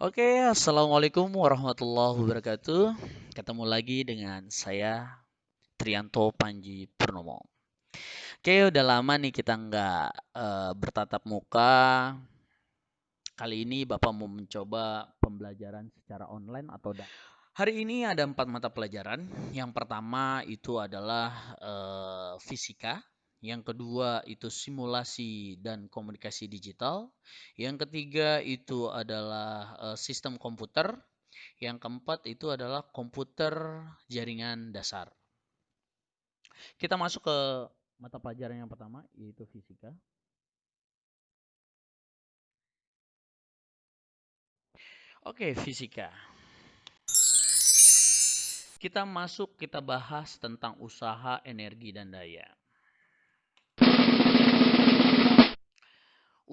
Oke, assalamualaikum warahmatullahi wabarakatuh. Ketemu lagi dengan saya Trianto Panji Purnomo. Oke, udah lama nih kita nggak bertatap muka. Kali ini Bapak mau mencoba pembelajaran secara online atau hari ini ada 4 mata pelajaran. Yang pertama itu adalah fisika. Yang kedua itu simulasi dan komunikasi digital. Yang ketiga itu adalah sistem komputer. Yang keempat itu adalah komputer jaringan dasar. Kita masuk ke mata pelajaran yang pertama, yaitu fisika. Oke, fisika. Kita bahas tentang usaha, energi, dan daya.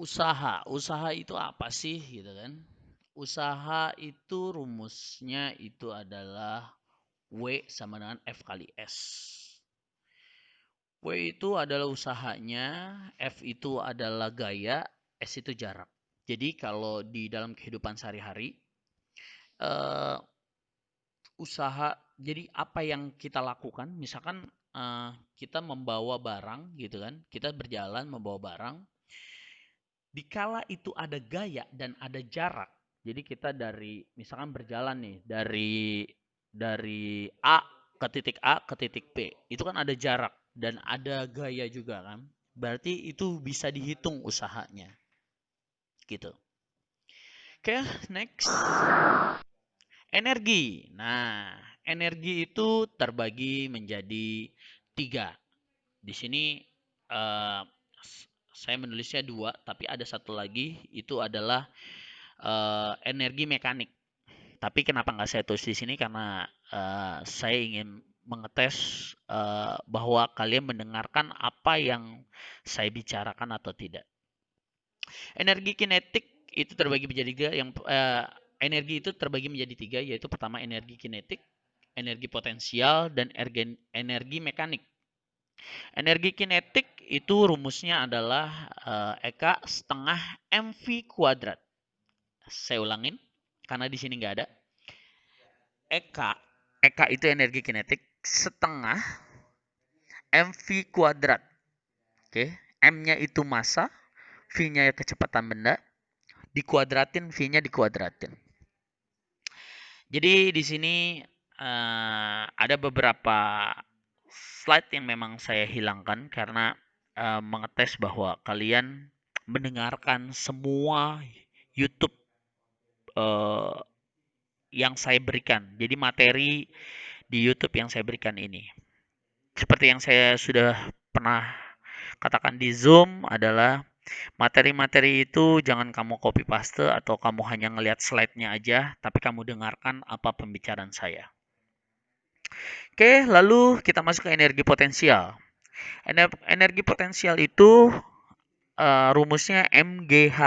Usaha itu apa sih gitu kan? Usaha itu rumusnya itu adalah W sama dengan F kali S. W itu adalah usahanya, F itu adalah gaya, S itu jarak. Jadi kalau di dalam kehidupan sehari-hari, eh, usaha, jadi apa yang kita lakukan, misalkan kita membawa barang gitu kan, kita berjalan membawa barang, dikala itu ada gaya dan ada jarak. Jadi kita dari misalkan berjalan nih dari A ke titik B. Itu kan ada jarak dan ada gaya juga kan. Berarti itu bisa dihitung usahanya gitu. Oke, next. Energi. Nah, energi itu terbagi menjadi 3. Di sini eh, saya menulisnya 2, tapi ada satu lagi itu adalah energi mekanik. Tapi kenapa nggak saya tulis di sini? Karena saya ingin mengetes bahwa kalian mendengarkan apa yang saya bicarakan atau tidak. Energi kinetik itu terbagi menjadi tiga. Energi itu terbagi menjadi 3, yaitu pertama energi kinetik, energi potensial, dan energi mekanik. Energi kinetik itu rumusnya adalah Eka setengah mv kuadrat. Saya ulangin karena di sini nggak ada. Eka, Eka itu energi kinetik setengah mv kuadrat. Oke, m-nya itu massa, v-nya kecepatan benda, dikuadratin, v-nya dikuadratin. Jadi di sini ada beberapa slide yang memang saya hilangkan karena mengetes bahwa kalian mendengarkan semua YouTube uh, yang saya berikan. Jadi materi di YouTube yang saya berikan ini. Seperti yang saya sudah pernah katakan di Zoom adalah materi-materi itu jangan kamu copy paste atau kamu hanya ngelihat slide-nya aja, tapi kamu dengarkan apa pembicaraan saya. Oke, lalu kita masuk ke energi potensial. Energi potensial itu rumusnya MGH,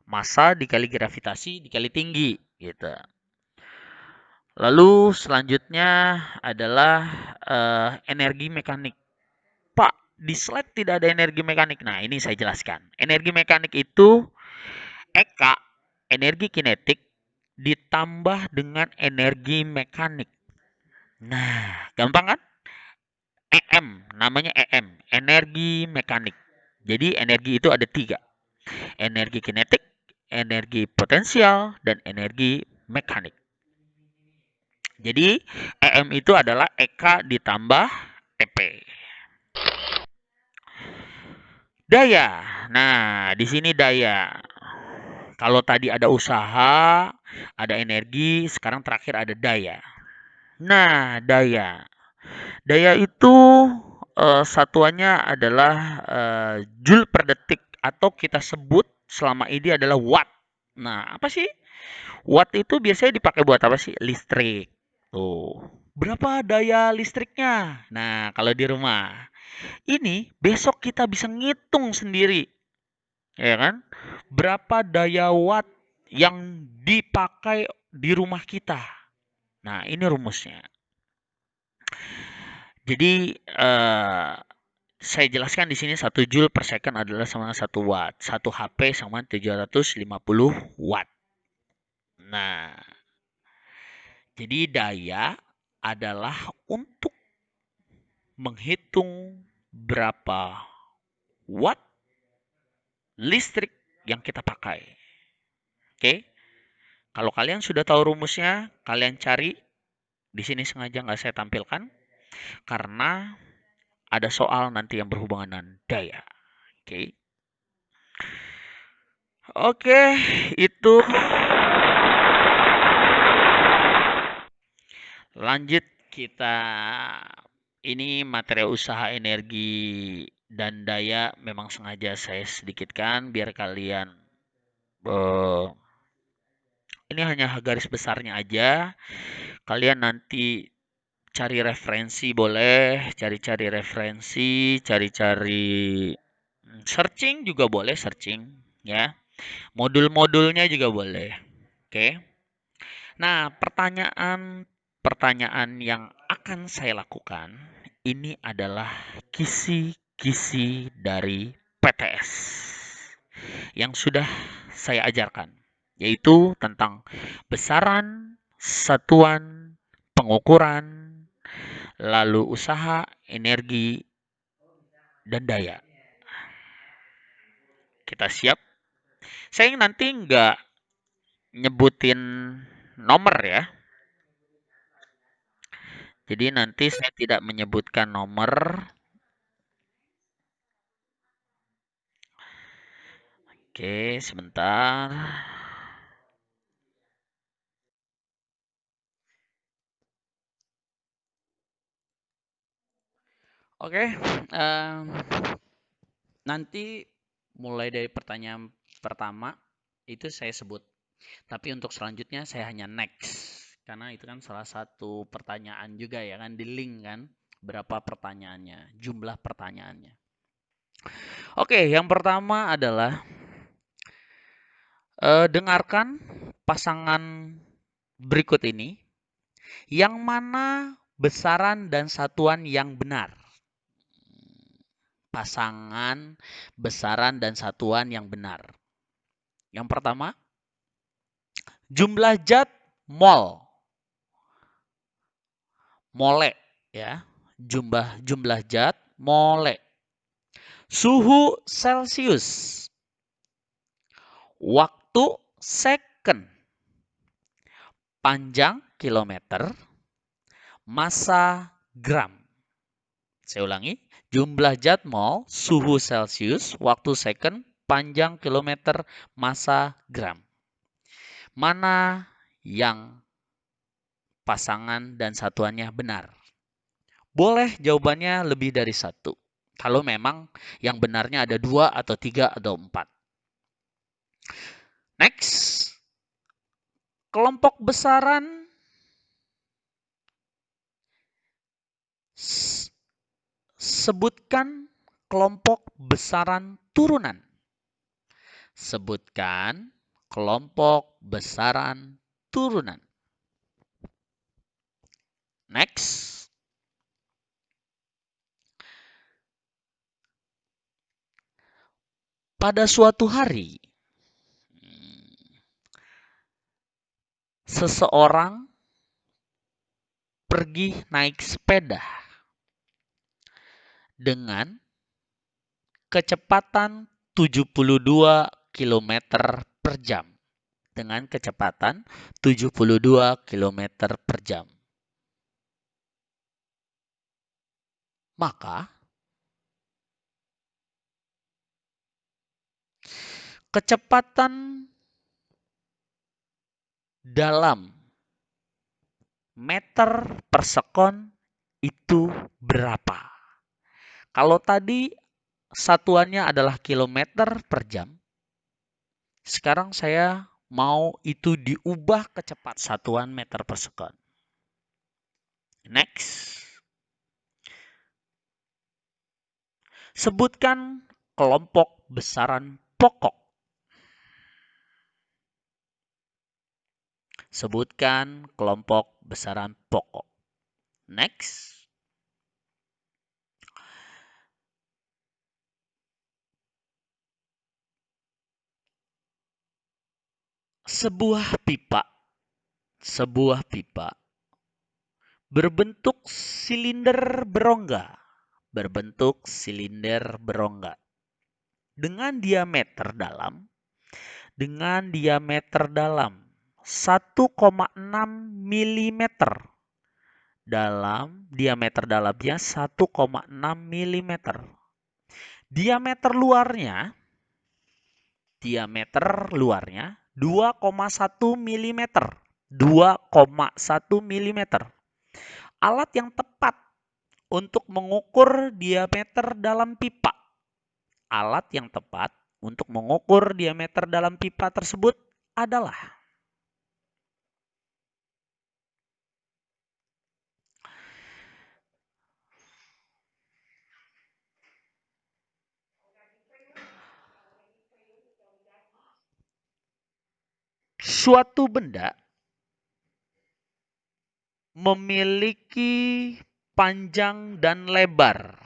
massa dikali gravitasi dikali tinggi, gitu. Lalu selanjutnya adalah energi mekanik. Pak, di slide tidak ada energi mekanik. Nah, ini saya jelaskan. Energi mekanik itu Eka, energi kinetik, ditambah dengan energi mekanik. Nah, gampang kan? Namanya energi mekanik. Jadi energi itu ada 3. Energi kinetik, energi potensial, dan energi mekanik. Jadi itu adalah Eka ditambah TP. Daya. Nah, di sini daya. Kalau tadi ada usaha, ada energi, sekarang terakhir ada daya. Nah, daya. Daya itu satuannya adalah joule per detik atau kita sebut selama ini adalah watt. Nah, apa sih? Watt itu biasanya dipakai buat apa sih? Listrik. Tuh. Berapa daya listriknya? Nah, kalau di rumah. Ini besok kita bisa ngitung sendiri. Ya kan? Berapa daya watt yang dipakai di rumah kita. Nah, ini rumusnya. Jadi saya jelaskan di sini 1 joule per second adalah sama 1 watt. 1 HP sama 750 watt. Nah, jadi daya adalah untuk menghitung berapa watt listrik yang kita pakai. Oke? Kalau kalian sudah tahu rumusnya, kalian cari. Di sini sengaja nggak saya tampilkan karena ada soal nanti yang berhubungan dengan daya. Oke. Oke, itu lanjut kita. Ini materi usaha energi dan daya memang sengaja saya sedikitkan biar kalian eh, ini hanya garis besarnya aja. Kalian nanti cari referensi boleh, cari-cari referensi, cari-cari searching juga boleh, searching ya. Modul-modulnya juga boleh. Oke. Nah, pertanyaan yang akan saya lakukan ini adalah kisi-kisi dari PTS yang sudah saya ajarkan, yaitu tentang besaran, satuan, pengukuran, lalu usaha, energi, dan daya. Kita siap? Saya nanti nggak nyebutin nomor ya. Jadi nanti saya tidak menyebutkan nomor. Oke, sebentar. Oke, em, nanti mulai dari pertanyaan pertama itu saya sebut. Tapi untuk selanjutnya saya hanya next. Karena itu kan salah satu pertanyaan juga ya kan, di link kan. Berapa pertanyaannya, jumlah pertanyaannya. Oke, yang pertama adalah dengarkan pasangan berikut ini. Yang mana besaran dan satuan yang benar? Pasangan, besaran, dan satuan yang benar. Yang pertama, jumlah zat mol. Mole ya. Jumlah zat mole. Suhu Celcius. Waktu second. Panjang kilometer. Massa gram. Saya ulangi, jumlah zat mol, suhu Celcius, waktu second, panjang kilometer, massa gram. Mana yang pasangan dan satuannya benar? Boleh jawabannya lebih dari satu. Kalau memang yang benarnya ada 2 atau 3 atau 4. Next. Kelompok besaran sebutkan kelompok besaran turunan. Sebutkan kelompok besaran turunan. Next. Pada suatu hari, seseorang pergi naik sepeda dengan kecepatan 72 kilometer per jam. Dengan kecepatan 72 kilometer per jam. Maka, kecepatan dalam meter per sekon itu berapa? Kalau tadi satuannya adalah kilometer per jam, sekarang saya mau itu diubah kecepatan satuan meter per sekon. Next. Sebutkan kelompok besaran pokok. Sebutkan kelompok besaran pokok. Next. Sebuah pipa sebuah pipa berbentuk silinder berongga, dengan diameter dalam 1,6 mm, diameter dalamnya 1,6 mm. Diameter luarnya 2,1 mm. 2,1 mm. Alat yang tepat untuk mengukur diameter dalam pipa. Alat yang tepat untuk mengukur diameter dalam pipa tersebut adalah suatu benda memiliki panjang dan lebar.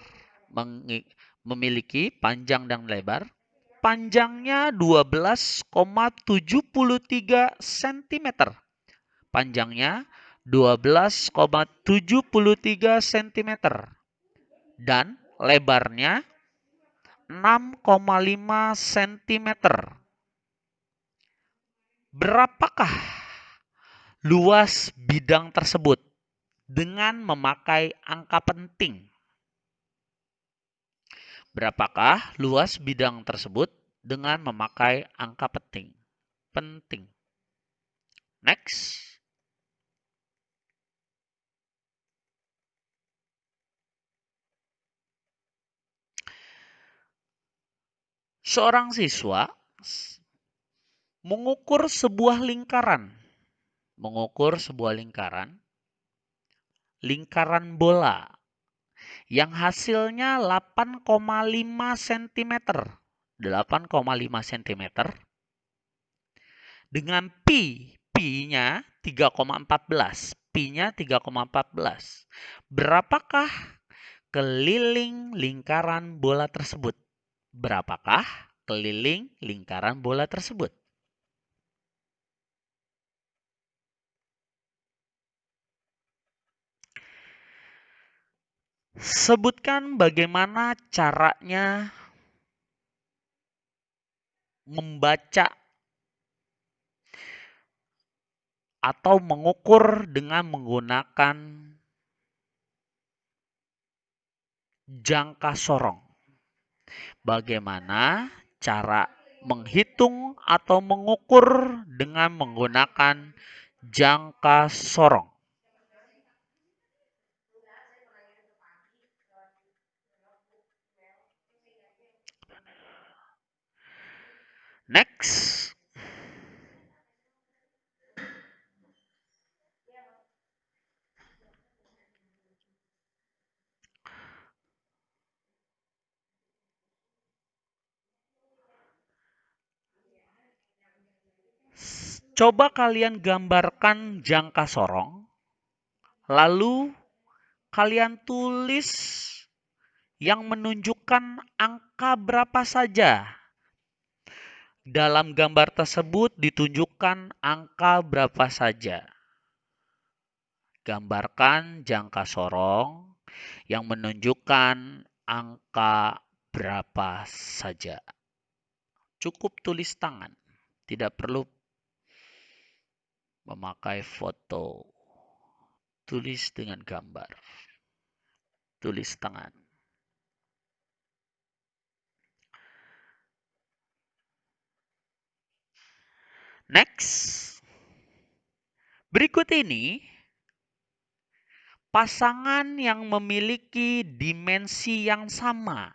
Panjangnya 12,73 cm. Panjangnya 12,73 cm. Dan lebarnya 6,5 cm. Berapakah luas bidang tersebut dengan memakai angka penting? Berapakah luas bidang tersebut dengan memakai angka penting? Next. Seorang siswa mengukur sebuah lingkaran bola yang hasilnya 8,5 cm. 8,5 cm dengan pi-nya 3,14. Pi-nya 3,14. Berapakah keliling lingkaran bola tersebut? Sebutkan bagaimana caranya membaca atau mengukur dengan menggunakan jangka sorong. Bagaimana cara menghitung atau mengukur dengan menggunakan jangka sorong? Next. Coba kalian gambarkan jangka sorong, lalu kalian tulis yang menunjukkan angka berapa saja. Dalam gambar tersebut ditunjukkan angka berapa saja. Gambarkan jangka sorong yang menunjukkan angka berapa saja. Cukup tulis tangan, tidak perlu memakai foto. Tulis dengan gambar. Tulis tangan. Next. Berikut ini pasangan yang memiliki dimensi yang sama.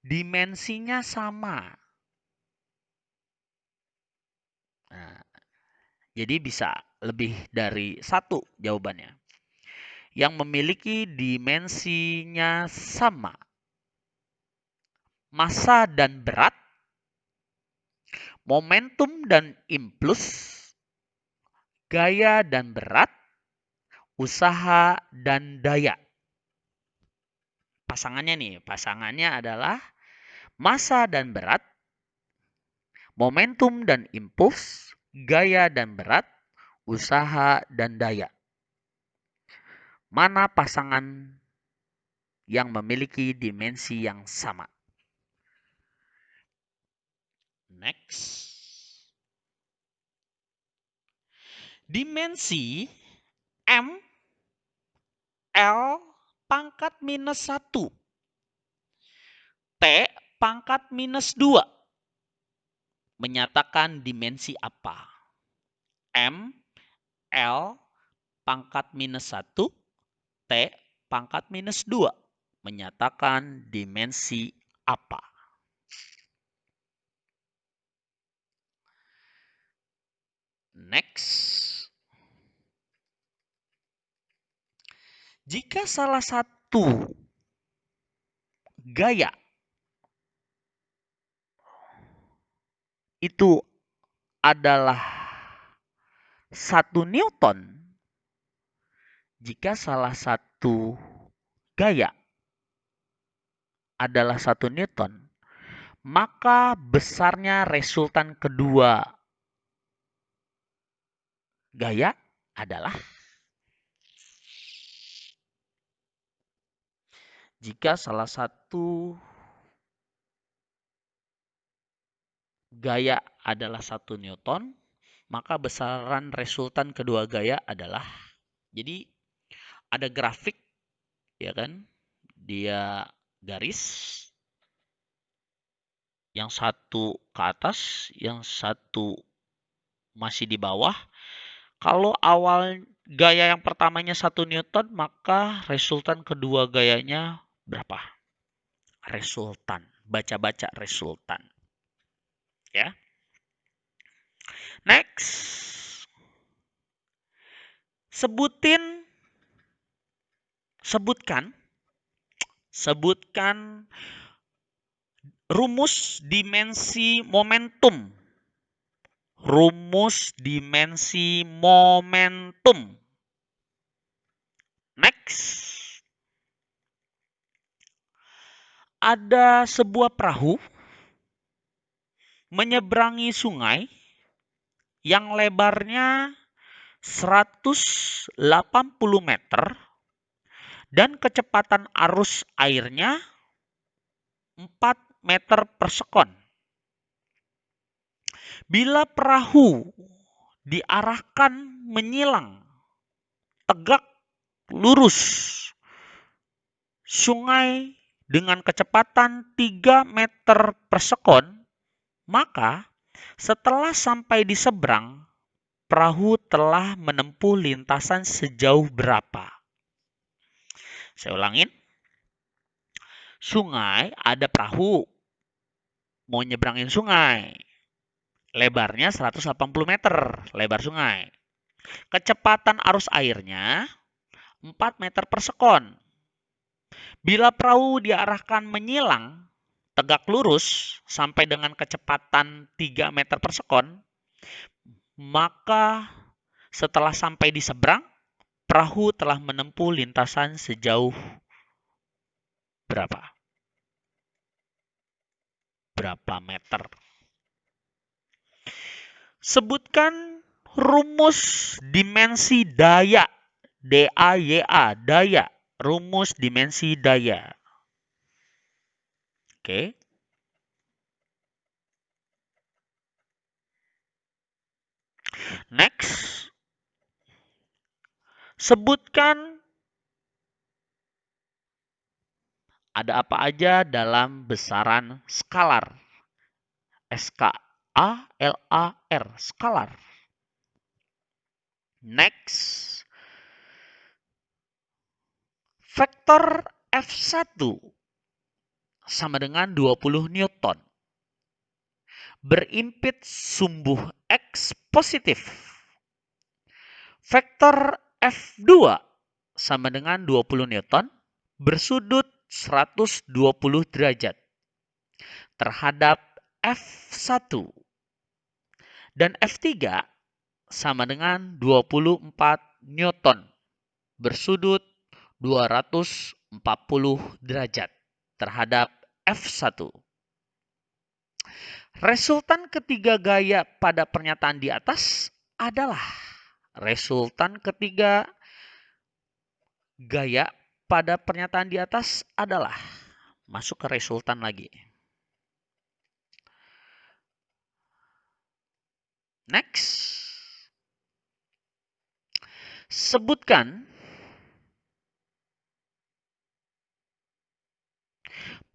Dimensinya sama. Nah, jadi bisa lebih dari satu jawabannya. Yang memiliki dimensinya sama. Massa dan berat. Momentum dan impuls. Gaya dan berat. Usaha dan daya. Pasangannya adalah massa dan berat, momentum dan impuls, gaya dan berat, usaha, dan daya. Mana pasangan yang memiliki dimensi yang sama? Next. Dimensi M, L pangkat minus 1, T pangkat minus 2 menyatakan dimensi apa? M, L pangkat minus 1, T pangkat minus 2 menyatakan dimensi apa? Next. Jika salah satu gaya itu adalah 1 Newton, jika salah satu gaya adalah 1 Newton, maka besarnya resultan kedua gaya adalah jika salah satu gaya adalah 1 Newton, maka besaran resultan kedua gaya adalah, jadi ada grafik, ya kan? Dia garis, yang satu ke atas, yang satu masih di bawah. Kalau awal gaya yang pertamanya 1 Newton, maka resultan kedua gayanya berapa? Resultan. Baca-baca resultan. Ya. Next. Sebutkan rumus dimensi momentum. Rumus dimensi momentum. Next. Ada sebuah perahu menyeberangi sungai yang lebarnya 180 meter dan kecepatan arus airnya 4 meter per sekon. Bila perahu diarahkan menyilang tegak lurus sungai dengan kecepatan 3 meter per sekon, maka setelah sampai di seberang, perahu telah menempuh lintasan sejauh berapa? Saya ulangin. Sungai, ada perahu mau nyebrangin sungai. Lebarnya 180 meter, lebar sungai. Kecepatan arus airnya 4 meter per sekon. Bila perahu diarahkan menyilang tegak lurus sampai dengan kecepatan 3 meter per sekon, maka setelah sampai di seberang, perahu telah menempuh lintasan sejauh berapa? Berapa meter? Sebutkan rumus dimensi daya. D-A-Y-A, daya. Rumus dimensi daya. Oke. Next. Sebutkan ada apa aja dalam besaran skalar. S-K-A-L-A-R, skalar. Next. Vektor F1 sama dengan 20 Newton. Berimpit sumbu X positif. Vektor F2 sama dengan 20 Newton. Bersudut 120 derajat terhadap F1. Dan F3 sama dengan 24 Newton. Bersudut 240 derajat terhadap F1. Resultan ketiga gaya pada pernyataan di atas adalah Resultan ketiga gaya pada pernyataan di atas adalah masuk ke resultan lagi. Next. Sebutkan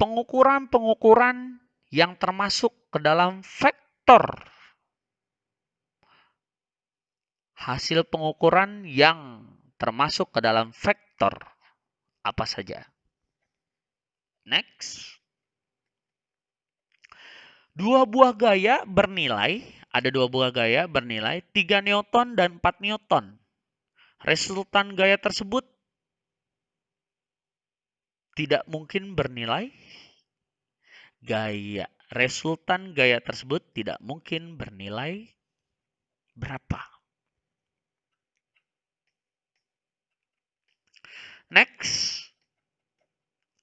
pengukuran-pengukuran yang termasuk ke dalam vektor. Hasil pengukuran yang termasuk ke dalam vektor apa saja? Next. Ada dua buah gaya bernilai 3 Newton dan 4 Newton. Resultan gaya tersebut tidak mungkin bernilai gaya. Resultan gaya tersebut tidak mungkin bernilai berapa? Next.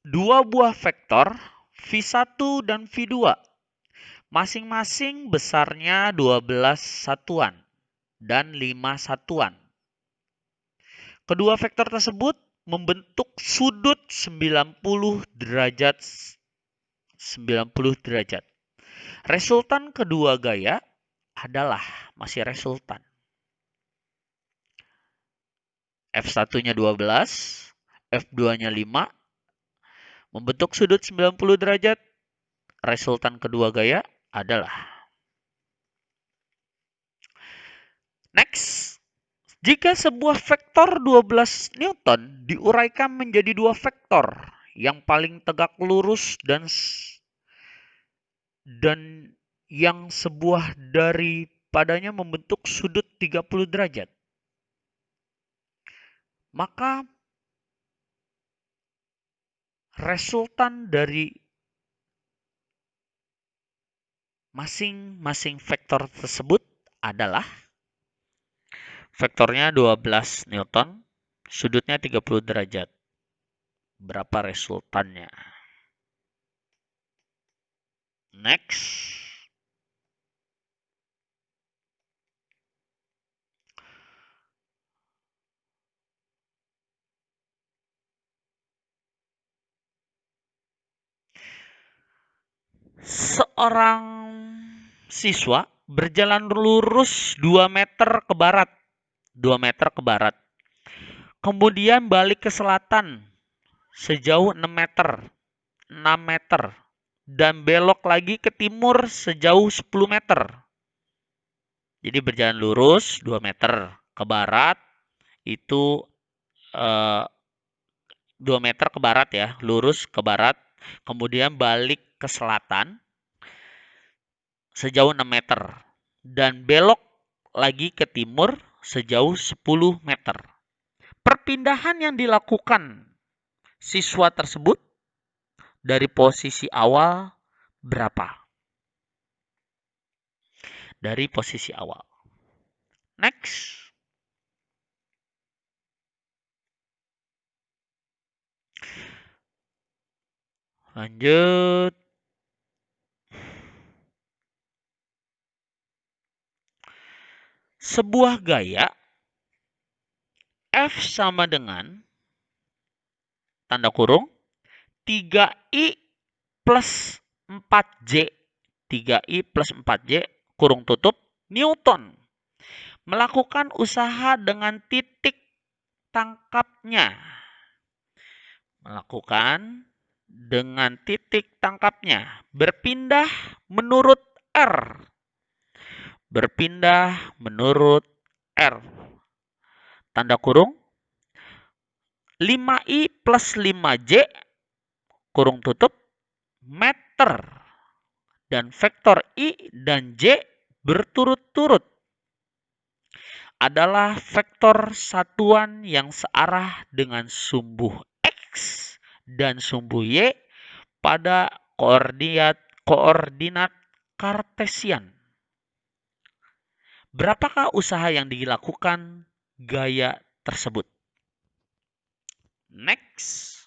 Dua buah vektor V1 dan V2 masing-masing besarnya 12 satuan dan 5 satuan. Kedua vektor tersebut membentuk sudut 90 derajat. Resultan kedua gaya adalah masih resultan. F1-nya 12, F2-nya 5, membentuk sudut 90 derajat. Resultan kedua gaya adalah. Next. Jika sebuah vektor 12 Newton diuraikan menjadi dua vektor yang paling tegak lurus dan yang sebuah daripadanya membentuk sudut 30 derajat, maka resultan dari masing-masing vektor tersebut adalah vektornya 12 Newton, sudutnya 30 derajat. Berapa resultannya? Next. Seorang siswa berjalan lurus 2 meter ke barat. 2 meter ke barat. Kemudian balik ke selatan sejauh 6 meter. 6 meter. Dan belok lagi ke timur sejauh 10 meter. Jadi berjalan lurus 2 meter ke barat. Itu 2 meter ke barat ya. Lurus ke barat. Kemudian balik ke selatan sejauh 6 meter. Dan belok lagi ke timur sejauh 10 meter. Perpindahan yang dilakukan siswa tersebut dari posisi awal berapa? Dari posisi awal. Next. Lanjut. Sebuah gaya F sama dengan tanda kurung 3I plus 4J. 3I plus 4J kurung tutup Newton. Melakukan usaha dengan titik tangkapnya. Melakukan dengan titik tangkapnya. Berpindah menurut R. Berpindah menurut R. Tanda kurung 5I plus 5J kurung tutup meter. Dan vektor I dan J berturut-turut adalah vektor satuan yang searah dengan sumbu X dan sumbu Y pada koordinat kartesian. Berapakah usaha yang dilakukan gaya tersebut? Next.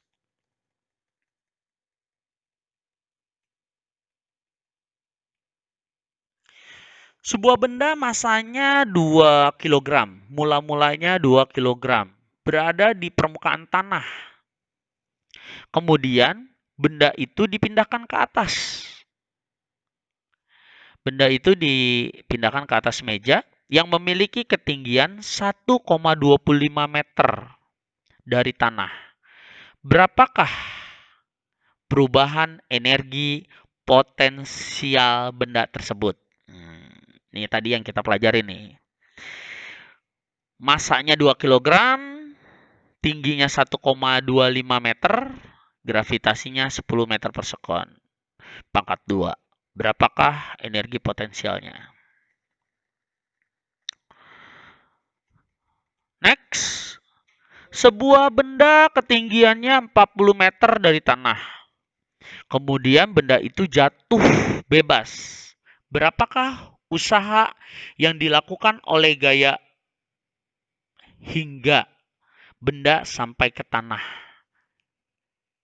Sebuah benda masanya 2 kilogram, mula-mulanya 2 kilogram, berada di permukaan tanah. Kemudian benda itu dipindahkan ke atas. Benda itu dipindahkan ke atas meja yang memiliki ketinggian 1,25 meter dari tanah. Berapakah perubahan energi potensial benda tersebut? Ini tadi yang kita pelajari nih. Masanya 2 kilogram, tingginya 1,25 meter, gravitasinya 10 meter per sekon. Pangkat 2. Berapakah energi potensialnya? Next. Sebuah benda ketinggiannya 40 meter dari tanah. Kemudian benda itu jatuh bebas. Berapakah usaha yang dilakukan oleh gaya hingga benda sampai ke tanah?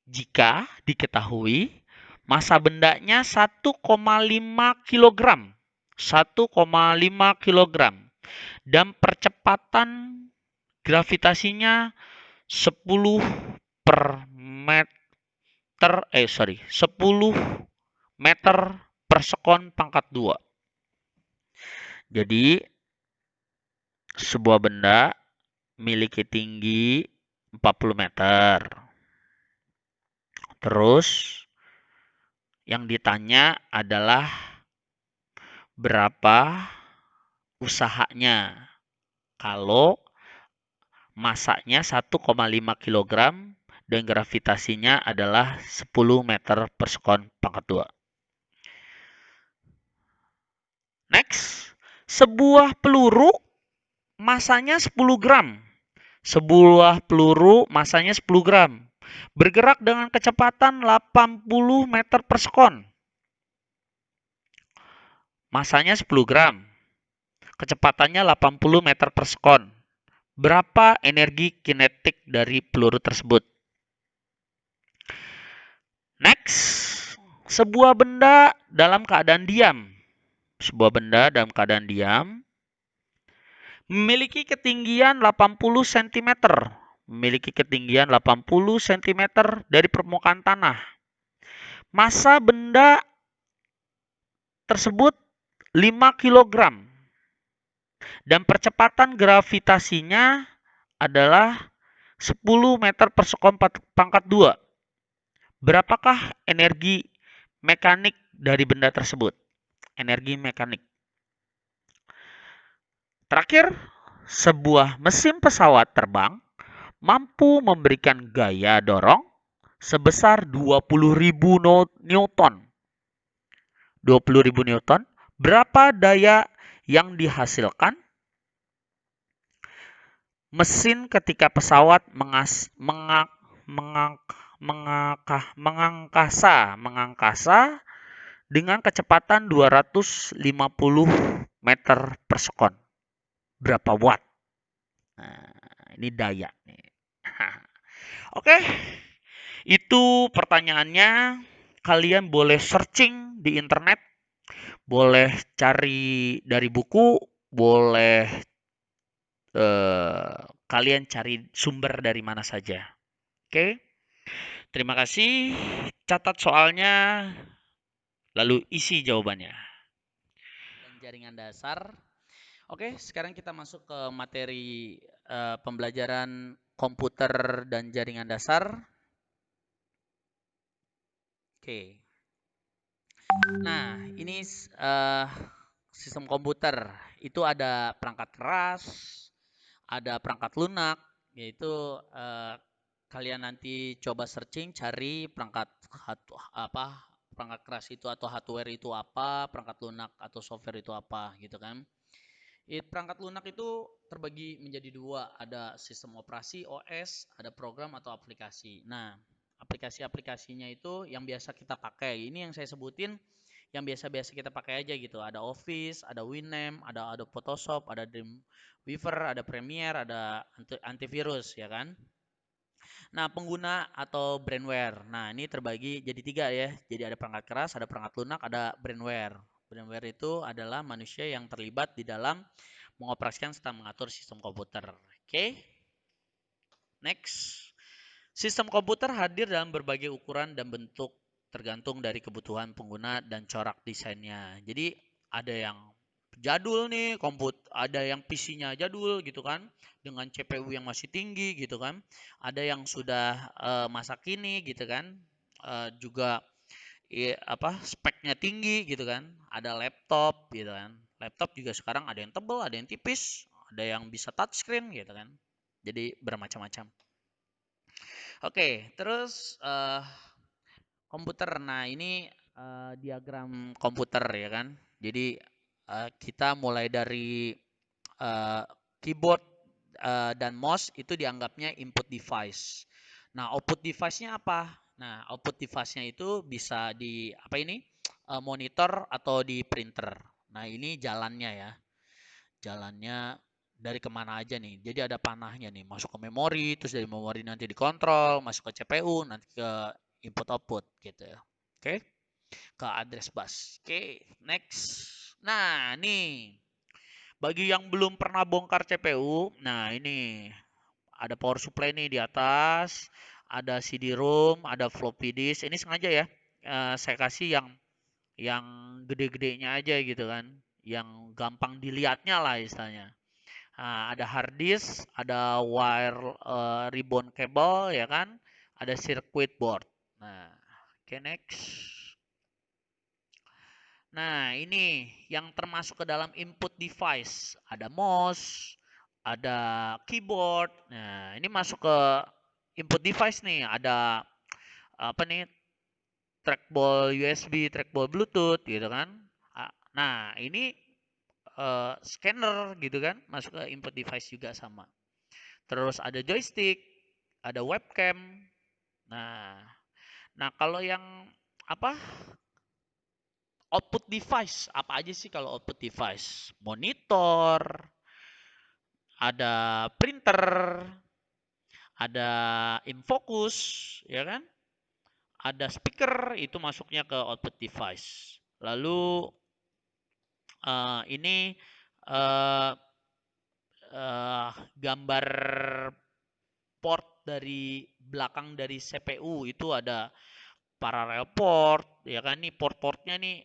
Jika diketahui masa bendanya 1,5 kg. 1,5 kg dan percepatan gravitasinya 10 per meter 10 meter per sekon pangkat 2. Jadi sebuah benda memiliki tinggi 40 meter. Terus yang ditanya adalah berapa usahanya kalau masanya 1,5 kg dan gravitasinya adalah 10 meter per sekon pangkat 2. Next, sebuah peluru masanya 10 gram. Sebuah peluru masanya 10 gram. Bergerak dengan kecepatan 80 meter per sekon. Masanya 10 gram. Kecepatannya 80 meter per sekon. Berapa energi kinetik dari peluru tersebut? Next, sebuah benda dalam keadaan diam. Sebuah benda dalam keadaan diam memiliki ketinggian 80 cm. Memiliki ketinggian 80 cm dari permukaan tanah. Massa benda tersebut 5 kg. Dan percepatan gravitasinya adalah 10 meter per sekon pangkat 2. Berapakah energi mekanik dari benda tersebut? Energi mekanik. Terakhir, sebuah mesin pesawat terbang mampu memberikan gaya dorong sebesar 20.000 Newton. 20.000 Newton. Berapa daya yang dihasilkan mesin ketika pesawat mengangkasa dengan kecepatan 250 meter per sekon? Berapa watt? Nah, ini daya. Oke, itu pertanyaannya. Kalian boleh searching di internet, boleh cari dari buku, boleh kalian cari sumber dari mana saja. Oke, terima kasih. Catat soalnya, lalu isi jawabannya. Dan jaringan dasar. Oke, sekarang kita masuk ke materi pembelajaran komputer dan jaringan dasar. Oke. Nah, ini sistem komputer. Itu ada perangkat keras, ada perangkat lunak, yaitu kalian nanti coba searching cari perangkat perangkat keras itu atau hardware itu apa, perangkat lunak atau software itu apa gitu kan. Perangkat lunak itu terbagi menjadi dua, ada sistem operasi OS, ada program atau aplikasi. Nah, aplikasi-aplikasinya itu yang biasa kita pakai. Ini yang saya sebutin yang biasa-biasa kita pakai aja gitu. Ada Office, ada Winamp, ada Adobe Photoshop, ada Dreamweaver, ada Premiere, ada antivirus ya kan. Nah, pengguna atau brandware. Nah, ini terbagi jadi 3 ya. Jadi ada perangkat keras, ada perangkat lunak, ada brandware. Firmware itu adalah manusia yang terlibat di dalam mengoperasikan serta mengatur sistem komputer. Oke. Next. Sistem komputer hadir dalam berbagai ukuran dan bentuk tergantung dari kebutuhan pengguna dan corak desainnya. Jadi ada yang jadul nih ada yang PC-nya jadul gitu kan, dengan CPU yang masih tinggi gitu kan. Ada yang sudah masa kini gitu kan, juga speknya tinggi gitu kan. Ada laptop gitu kan. Laptop juga sekarang ada yang tebal, ada yang tipis, ada yang bisa touchscreen gitu kan. Jadi bermacam-macam. Oke, terus komputer. Nah, ini diagram komputer ya kan. Jadi kita mulai dari uh, keyboard dan mouse itu dianggapnya input device. Nah, output device-nya apa? Nah, output device-nya itu bisa di monitor atau di printer. Nah, ini jalannya ya. Jalannya dari kemana aja nih. Jadi ada panahnya nih, masuk ke memori, terus dari memori nanti dikontrol, masuk ke CPU, nanti ke input output gitu ya. Oke, ke address bus. Oke, next. Nah, nih bagi yang belum pernah bongkar CPU, nah ini ada power supply nih di atas, ada CD-ROM, ada floppy disk. Ini sengaja ya, saya kasih yang gede-gedenya aja gitu kan, yang gampang dilihatnya lah istilahnya. Nah, ada hard disk, ada wire ribbon cable ya kan, ada circuit board. Nah, oke next. Nah, ini yang termasuk ke dalam input device. Ada mouse, ada keyboard. Nah, ini masuk ke input device nih. Ada apa nih? Trackball USB, trackball Bluetooth gitu kan. Nah, ini scanner gitu kan, masuk ke input device juga sama. Terus ada joystick, ada webcam. Nah, nah kalau yang apa? Output device apa aja sih kalau output device? Monitor, ada printer, ada infocus, ya kan? Ada speaker itu masuknya ke output device. Lalu ini uh, gambar port dari belakang dari CPU itu ada parallel port, ya kan nih port-portnya nih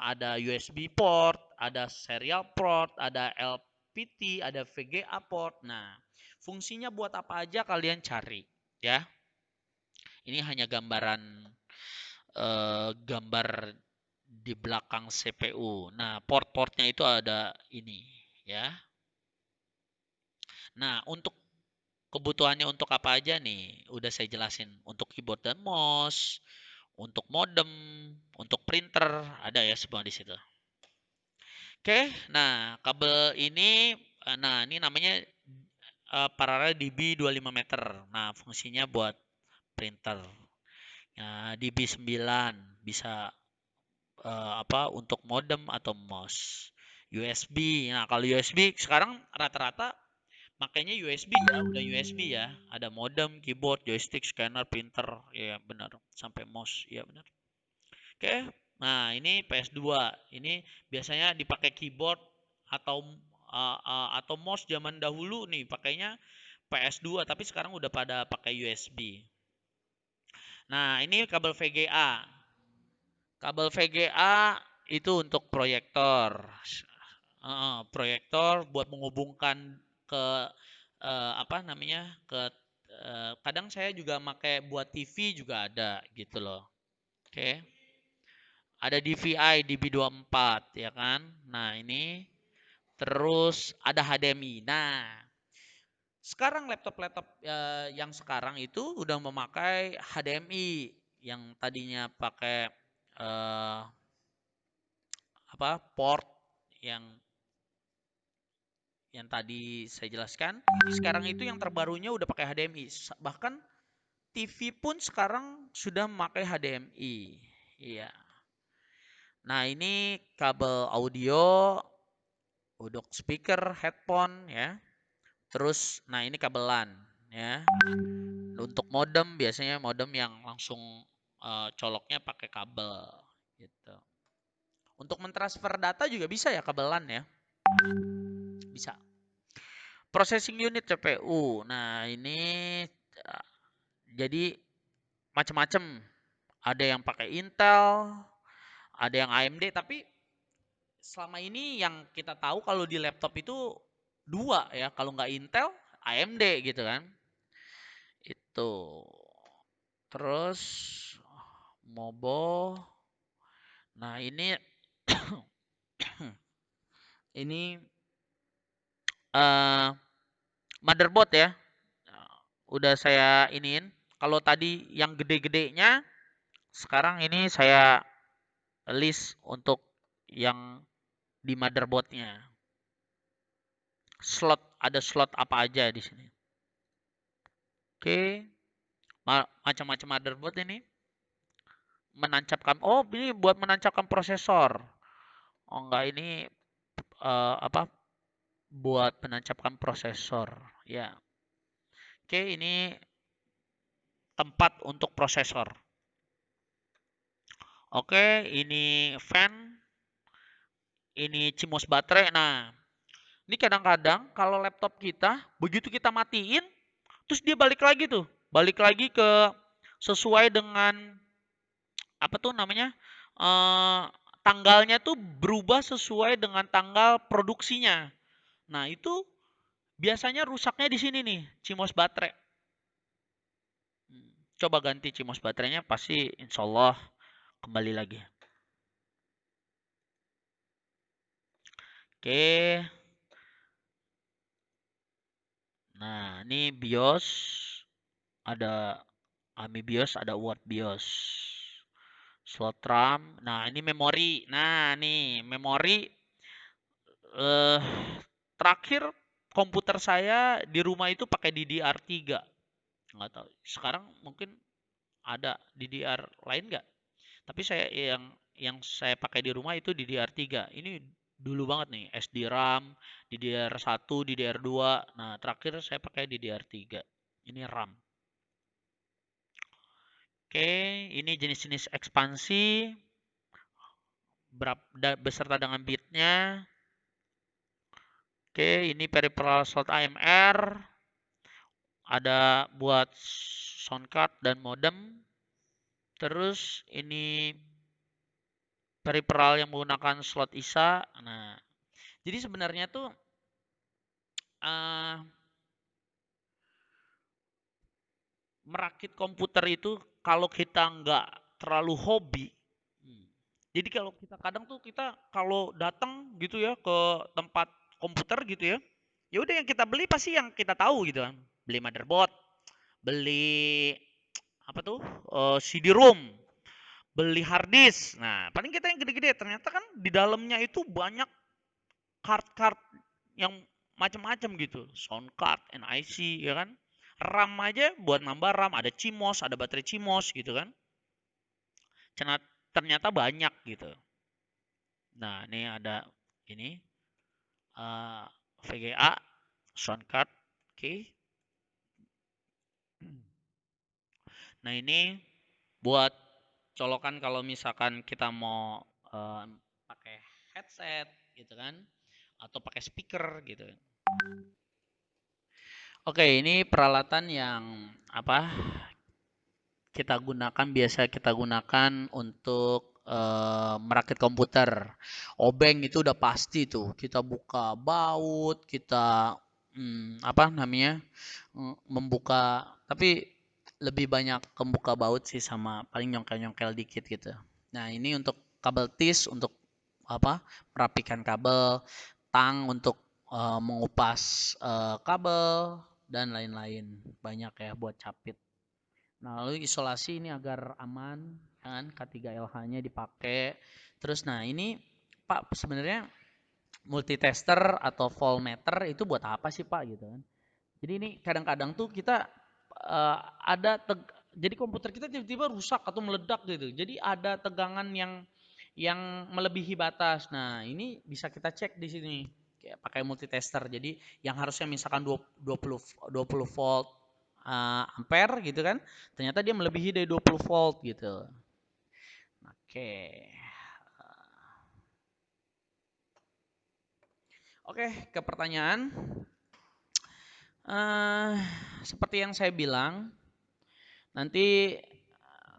ada USB port, ada serial port, ada LPT, ada VGA port. Nah, fungsinya buat apa aja kalian cari ya. Ini hanya gambar di belakang CPU. Nah, port-portnya itu ada ini ya. Nah, untuk kebutuhannya untuk apa aja nih? Udah saya jelasin. Untuk keyboard dan mouse, untuk modem, untuk printer, ada ya semua di situ. Oke, nah kabel ini, nah ini namanya paralel DB 25 meter. Nah, fungsinya buat printer. Nah, DB 9 bisa untuk modem atau mouse. USB. Nah, kalau USB sekarang rata-rata makanya USB ya, udah USB ya. Ada modem, keyboard, joystick, scanner, printer, ya benar. Sampai mouse, ya benar. Oke. Nah, ini PS2. Ini biasanya dipakai keyboard atau atau mouse zaman dahulu nih pakainya PS2, tapi sekarang udah pada pakai USB. Nah, ini kabel VGA. Kabel VGA itu untuk proyektor. Proyektor buat menghubungkan ke apa namanya? Kadang saya juga pakai buat TV juga ada gitu loh. Oke. Ada DVI DB24 ya kan. Nah, ini terus ada HDMI. Nah, sekarang laptop-laptop yang sekarang itu udah memakai HDMI yang tadinya pakai eh, port yang tadi saya jelaskan. Sekarang itu yang terbarunya udah pakai HDMI. Bahkan TV pun sekarang sudah memakai HDMI. Iya. Nah, ini kabel audio untuk speaker, headphone ya. Terus nah ini kabel LAN ya. Untuk modem biasanya modem yang langsung coloknya pakai kabel gitu. Untuk mentransfer data juga bisa ya kabelan ya. Bisa. Processing unit CPU. Nah, ini jadi macam-macam. Ada yang pakai Intel, ada yang AMD, tapi selama ini yang kita tahu kalau di laptop itu dua ya, kalau nggak Intel, AMD gitu kan. Itu. Terus Mobo. Nah, ini uh, motherboard ya. Udah saya iniin. Kalau tadi yang gede-gedenya, sekarang ini saya list untuk yang di motherboardnya. Ada slot apa aja di sini. Oke, macam-macam motherboard ini. Ini buat menancapkan prosesor. Oh enggak, ini apa? Buat menancapkan prosesor. Ya. Oke, ini tempat untuk prosesor. Oke, ini fan. Ini CMOS baterai. Nah, ini kadang-kadang kalau laptop kita, begitu kita matiin, terus dia balik lagi tuh. Balik lagi ke sesuai dengan apa tuh namanya? Eh, tanggalnya tuh berubah sesuai dengan tanggal produksinya. Nah, itu biasanya rusaknya di sini nih, CMOS baterai. Coba ganti CMOS baterainya, pasti insya Allah kembali lagi. Oke. Nah, ini BIOS. Ada AMI BIOS, ada Word BIOS. Slot RAM. Nah, ini memori. Nah, nih memori. Terakhir komputer saya di rumah itu pakai DDR3. Nggak tahu. Sekarang mungkin ada DDR lain nggak? Tapi saya yang saya pakai di rumah itu DDR3. Ini dulu banget nih, SD RAM, DDR1, DDR2. Nah, terakhir saya pakai DDR3. Ini RAM. Oke, ini jenis-jenis ekspansi beserta dengan bitnya. Oke, ini peripheral slot AMR. Ada buat sound card dan modem. Terus ini peripheral yang menggunakan slot ISA. Nah, jadi sebenarnya tuh merakit komputer itu kalau kita nggak terlalu hobi. Jadi kalau kita kadang tuh kita kalau datang gitu ya ke tempat komputer gitu ya, ya udah yang kita beli pasti yang kita tahu gitu kan. Beli motherboard, beli apa tuh CD-ROM, beli hard disk. Nah, paling kita yang gede-gede. Ternyata kan di dalamnya itu banyak card-card yang macam-macam gitu. Sound card, NIC, ya kan. RAM aja buat nambah RAM, ada CMOS, ada baterai CMOS gitu kan. Ternyata banyak gitu. Nah, ini ada ini VGA, sound card, oke. Nah, ini buat colokan kalau misalkan kita mau pakai headset gitu kan, atau pakai speaker gitu. Oke, ini peralatan yang apa biasa kita gunakan untuk merakit komputer. Obeng itu udah pasti tuh. Kita buka baut, kita apa namanya? Membuka, tapi lebih banyak membuka baut sih, sama paling nyongkel-nyongkel dikit gitu. Nah, ini untuk kabel tis untuk apa? Merapikan kabel, tang untuk mengupas kabel dan lain-lain. Banyak ya buat capit. Nah, lalu isolasi ini agar aman, kan K3LH-nya dipakai. Terus nah ini Pak sebenarnya multitester atau voltmeter itu buat apa sih Pak gitu kan. Jadi ini kadang-kadang tuh kita ada jadi komputer kita tiba-tiba rusak atau meledak gitu. Jadi ada tegangan yang melebihi batas. Nah, ini bisa kita cek di sini kayak pakai multitester. Jadi yang harusnya misalkan 20 volt ampere gitu kan, ternyata dia melebihi dari 20 volt gitu. Oke. Oke, ke pertanyaan. Seperti yang saya bilang, nanti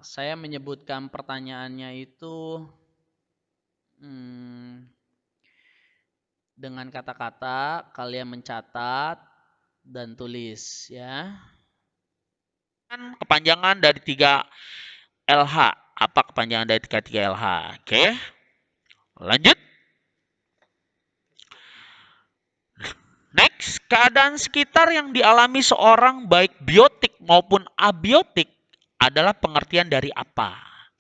saya menyebutkan pertanyaannya itu dengan kata-kata, kalian mencatat dan tulis ya. Kepanjangan dari 3LH. Apa kepanjangan dari 3LH? Oke. Lanjut. Next, keadaan sekitar yang dialami seorang baik biotik maupun abiotik adalah pengertian dari apa?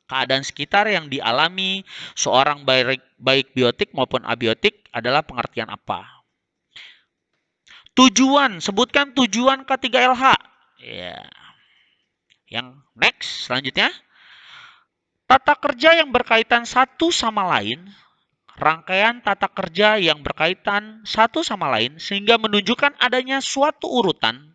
Keadaan sekitar yang dialami seorang baik biotik maupun abiotik adalah pengertian apa? Tujuan, sebutkan tujuan K3LH. Ya. Yang next, selanjutnya. Tata kerja yang berkaitan satu sama lain, rangkaian tata kerja yang berkaitan satu sama lain sehingga menunjukkan adanya suatu urutan,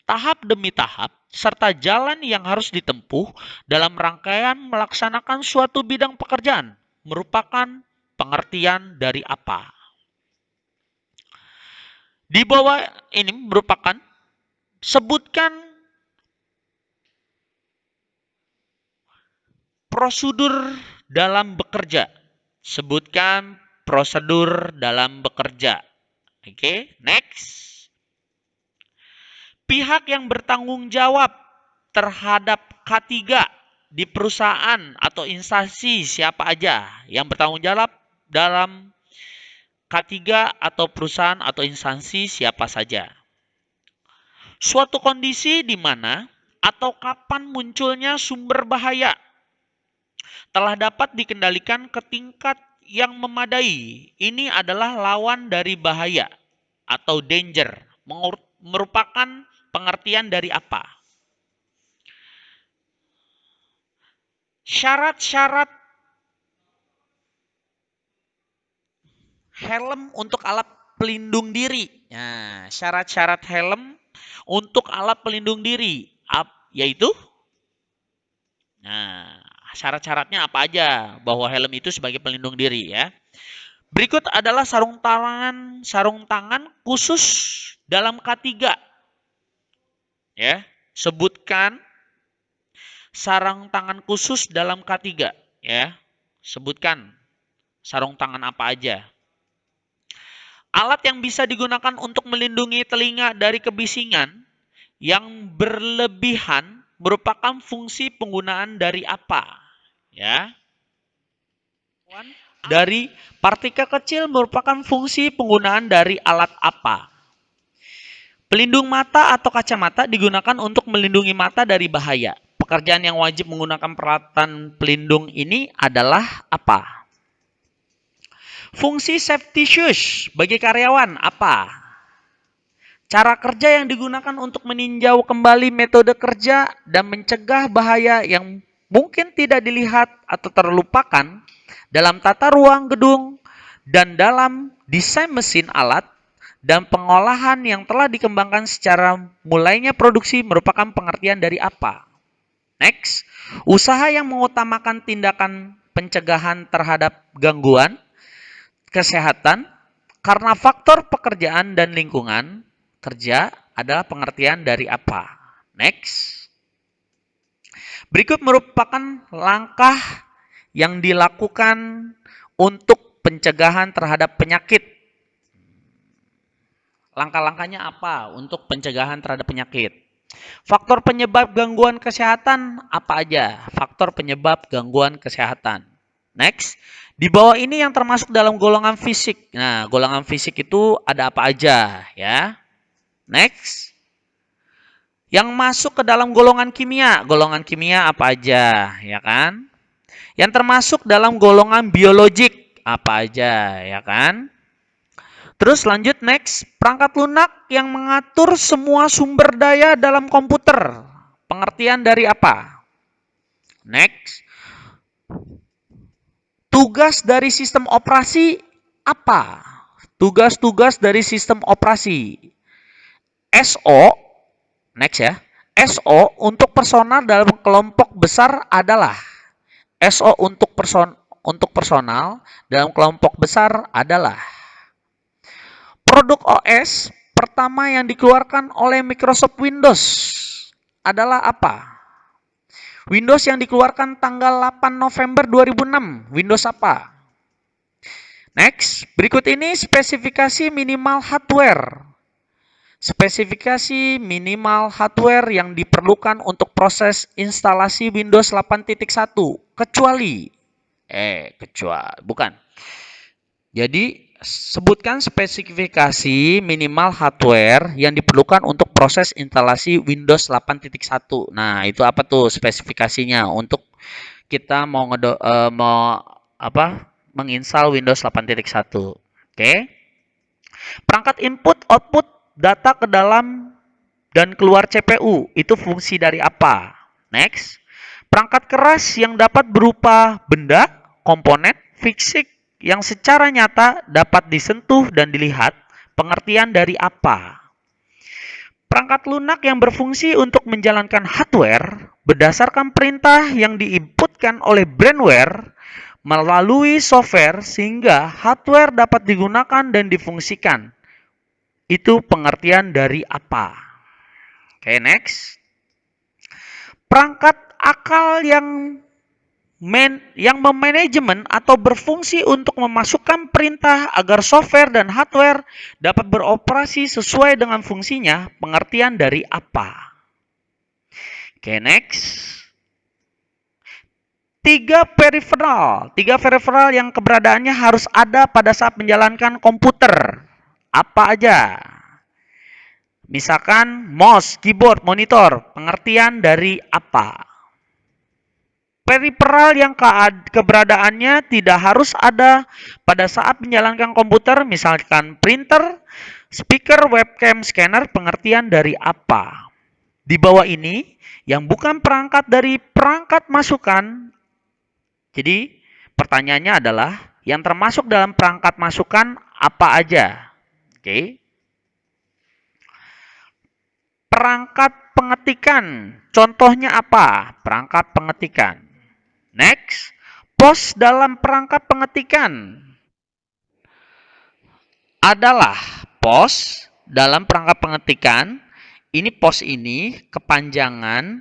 tahap demi tahap, serta jalan yang harus ditempuh dalam rangkaian melaksanakan suatu bidang pekerjaan, merupakan pengertian dari apa? Di bawah ini merupakan sebutkan prosedur dalam bekerja. Sebutkan prosedur dalam bekerja. Oke, next. Pihak yang bertanggung jawab terhadap K3 di perusahaan atau instansi siapa aja yang bertanggung jawab dalam K3 atau perusahaan atau instansi siapa saja. Suatu kondisi di mana atau kapan munculnya sumber bahaya telah dapat dikendalikan ke tingkat yang memadai. Ini adalah lawan dari bahaya atau danger. Merupakan pengertian dari apa? Syarat-syarat helm untuk alat pelindung diri. Nah, syarat-syarat helm untuk alat pelindung diri yaitu syarat-syaratnya apa aja bahwa helm itu sebagai pelindung diri ya. Berikut adalah sarung tangan khusus dalam K3. Ya, sebutkan sarung tangan khusus dalam K3 ya. Sebutkan sarung tangan apa aja. Alat yang bisa digunakan untuk melindungi telinga dari kebisingan yang berlebihan merupakan fungsi penggunaan dari apa? Ya. Dari partikel kecil merupakan fungsi penggunaan dari alat apa? Pelindung mata atau kacamata digunakan untuk melindungi mata dari bahaya. Pekerjaan yang wajib menggunakan peralatan pelindung ini adalah apa? Fungsi safety shoes bagi karyawan apa? Cara kerja yang digunakan untuk meninjau kembali metode kerja dan mencegah bahaya yang mungkin tidak dilihat atau terlupakan dalam tata ruang gedung dan dalam desain mesin alat dan pengolahan yang telah dikembangkan secara mulainya produksi merupakan pengertian dari apa? Next, usaha yang mengutamakan tindakan pencegahan terhadap gangguan kesehatan karena faktor pekerjaan dan lingkungan kerja adalah pengertian dari apa? Next. Berikut merupakan langkah yang dilakukan untuk pencegahan terhadap penyakit. Langkah-langkahnya apa untuk pencegahan terhadap penyakit? Faktor penyebab gangguan kesehatan apa aja? Faktor penyebab gangguan kesehatan. Next. Di bawah ini yang termasuk dalam golongan fisik. Nah, golongan fisik itu ada apa aja ya? Next. Yang masuk ke dalam golongan kimia. Golongan kimia apa aja, ya kan? Yang termasuk dalam golongan biologik apa aja, ya kan? Terus lanjut next. Perangkat lunak yang mengatur semua sumber daya dalam komputer. Pengertian dari apa? Next. Tugas dari sistem operasi apa? Tugas-tugas dari sistem operasi. SO. Next ya. SO untuk personal dalam kelompok besar adalah SO untuk personal dalam kelompok besar adalah Produk OS pertama yang dikeluarkan oleh Microsoft Windows adalah apa? Windows yang dikeluarkan tanggal 8 November 2006. Windows apa? Next, berikut ini spesifikasi minimal hardware. Spesifikasi minimal hardware yang diperlukan untuk proses instalasi Windows 8.1 kecuali bukan. Jadi sebutkan spesifikasi minimal hardware yang diperlukan untuk proses instalasi Windows 8.1. Nah, itu apa tuh spesifikasinya untuk kita menginstal Windows 8.1. Oke. Perangkat input output data ke dalam dan keluar CPU, itu fungsi dari apa? Next. Perangkat keras yang dapat berupa benda, komponen, fisik yang secara nyata dapat disentuh dan dilihat, pengertian dari apa? Perangkat lunak yang berfungsi untuk menjalankan hardware berdasarkan perintah yang diinputkan oleh brainware melalui software sehingga hardware dapat digunakan dan difungsikan. Itu pengertian dari apa? Oke, next. Perangkat akal yang memanajemen atau berfungsi untuk memasukkan perintah agar software dan hardware dapat beroperasi sesuai dengan fungsinya, pengertian dari apa? Oke, next. Tiga peripheral yang keberadaannya harus ada pada saat menjalankan komputer. Apa aja? Misalkan mouse, keyboard, monitor, pengertian dari apa? Peripheral yang keberadaannya tidak harus ada pada saat menjalankan komputer, misalkan printer, speaker, webcam, scanner, pengertian dari apa? Di bawah ini, yang bukan perangkat dari perangkat masukan. Jadi, pertanyaannya adalah, yang termasuk dalam perangkat masukan apa aja? Oke. Perangkat pengetikan, contohnya apa? Perangkat pengetikan. Next, pos dalam perangkat pengetikan adalah pos dalam perangkat pengetikan. Ini pos ini kepanjangan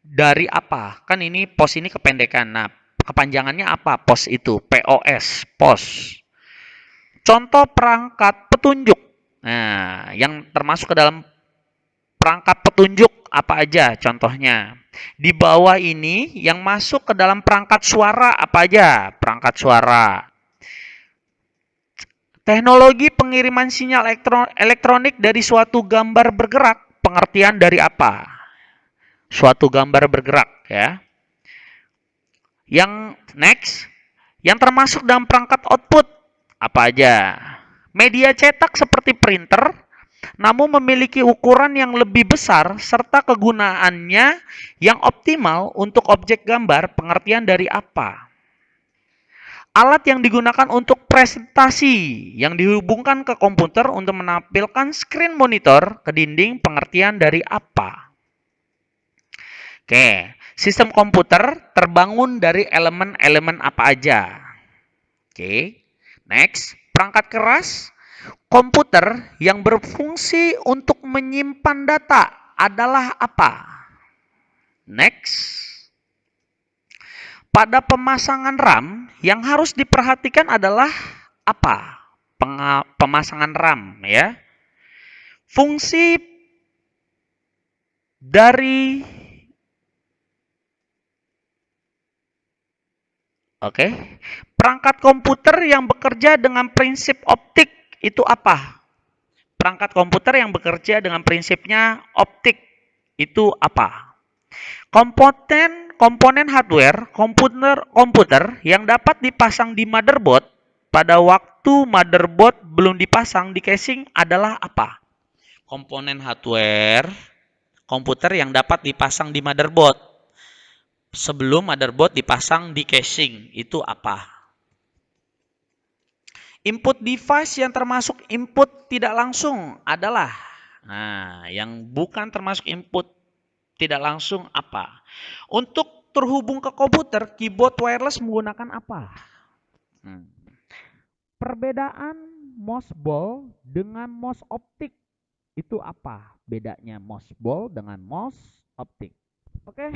dari apa? Kan ini pos ini kependekan. Nah, kepanjangannya apa? Pos itu POS, pos. Contoh perangkat petunjuk. Nah, yang termasuk ke dalam perangkat petunjuk apa aja contohnya? Di bawah ini yang masuk ke dalam perangkat suara apa aja? Perangkat suara. Teknologi pengiriman sinyal elektronik dari suatu gambar bergerak, pengertian dari apa? Suatu gambar bergerak, ya. Yang next, yang termasuk dalam perangkat output apa aja? Media cetak seperti printer, namun memiliki ukuran yang lebih besar serta kegunaannya yang optimal untuk objek gambar, pengertian dari apa? Alat yang digunakan untuk presentasi yang dihubungkan ke komputer untuk menampilkan screen monitor ke dinding, pengertian dari apa? Oke, sistem komputer terbangun dari elemen-elemen apa aja? Oke, next, perangkat keras komputer yang berfungsi untuk menyimpan data adalah apa? Next. Pada pemasangan RAM yang harus diperhatikan adalah apa? Pemasangan RAM, ya. Fungsi dari perangkat komputer yang bekerja dengan prinsip optik itu apa? Perangkat komputer yang bekerja dengan prinsipnya optik itu apa? Komponen hardware komputer yang dapat dipasang di motherboard pada waktu motherboard belum dipasang di casing adalah apa? Komponen hardware komputer yang dapat dipasang di motherboard sebelum motherboard dipasang di casing itu apa? Input device yang termasuk input tidak langsung adalah, nah, yang bukan termasuk input tidak langsung apa? Untuk terhubung ke komputer, keyboard wireless menggunakan apa? Perbedaan MOSBall dengan MOS optik. Itu apa bedanya MOSBall dengan MOS optik? Oke,